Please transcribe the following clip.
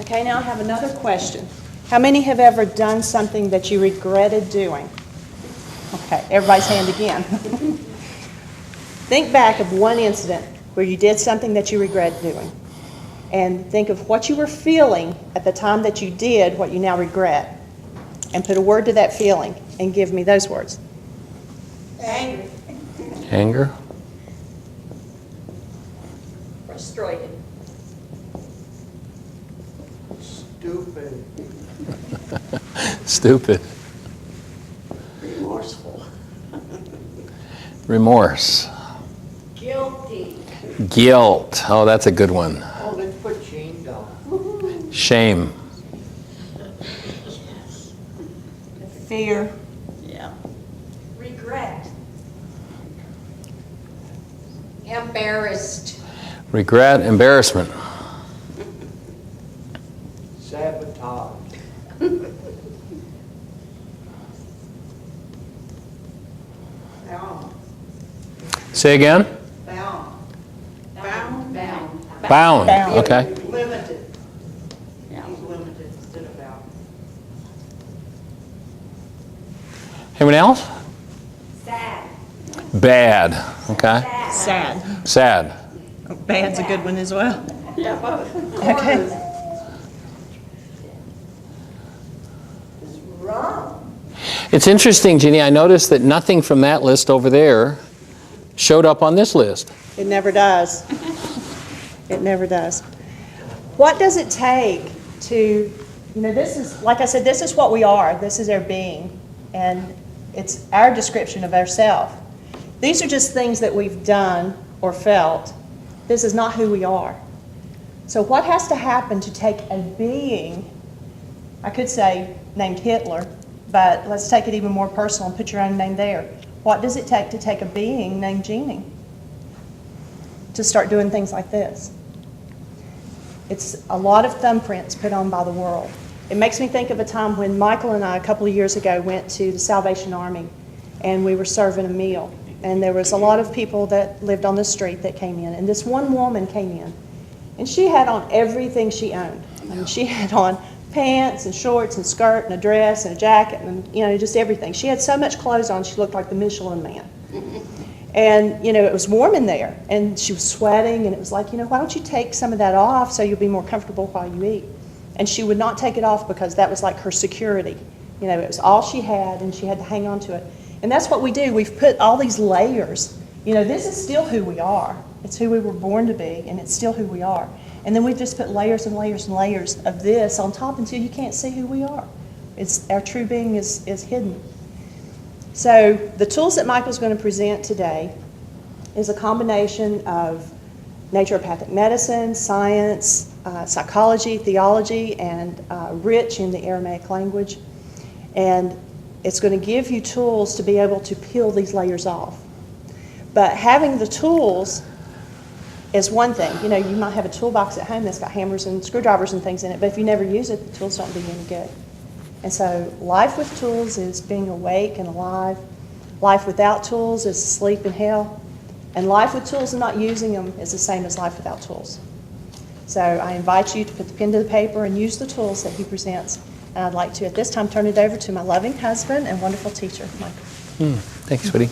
Okay, now I have another question. How many have ever done something that you regretted doing? Okay, everybody's hand again. Think back of one incident where you did something that you regret doing. And think of what you were feeling at the time that you did what you now regret. And put a word to that feeling and give me those words. Angry. Anger. Frustrated. Stupid. Stupid. Remorseful. Remorse. Guilty. Guilt. Oh, that's a good one. Oh, let's put Gene down. Shame. Fear. Yeah. Regret. Embarrassed. Regret. Embarrassment. Sabotage. Bound. Say again. Bound. Bound. Bound. Bound. Bound. Okay. Limited. Yeah. He's limited instead of bound. Anyone else? Sad. Bad. Okay. Sad. Sad. Bad's a good one as well. Yeah, both. Okay. Is wrong. It's interesting, Jeannie. I noticed that nothing from that list over there showed up on this list. It never does. It never does. What does it take to, this is, like I said, this is what we are. This is our being. And it's our description of ourselves. These are just things that we've done or felt. This is not who we are. So what has to happen to take a being, I could say named Hitler, but let's take it even more personal and put your own name there. What does it take to take a being named Jeannie to start doing things like this? It's a lot of thumbprints put on by the world. It makes me think of a time when Michael and I, a couple of years ago, went to the Salvation Army, and we were serving a meal. And there was a lot of people that lived on the street that came in. And this one woman came in, and she had on everything she owned. I mean, she had on pants and shorts and skirt and a dress and a jacket and, just everything. She had so much clothes on, she looked like the Michelin Man. And, it was warm in there, and she was sweating, and it was like, why don't you take some of that off so you'll be more comfortable while you eat? And she would not take it off because that was like her security. It was all she had, and she had to hang on to it. And that's what we do. We've put all these layers. This is still who we are. It's who we were born to be, and it's still who we are. And then we've just put layers and layers and layers of this on top until you can't see who we are. Our true being is hidden. So the tools that Michael's going to present today is a combination of naturopathic medicine, science, psychology, theology, and rich in the Aramaic language. And it's going to give you tools to be able to peel these layers off. But having the tools is one thing. You might have a toolbox at home that's got hammers and screwdrivers and things in it, but if you never use it, the tools don't do you any good. And so life with tools is being awake and alive. Life without tools is sleep in hell. And life with tools and not using them is the same as life without tools. So I invite you to put the pen to the paper and use the tools that he presents. And I'd like to, at this time, turn it over to my loving husband and wonderful teacher, Michael. Thanks, sweetie.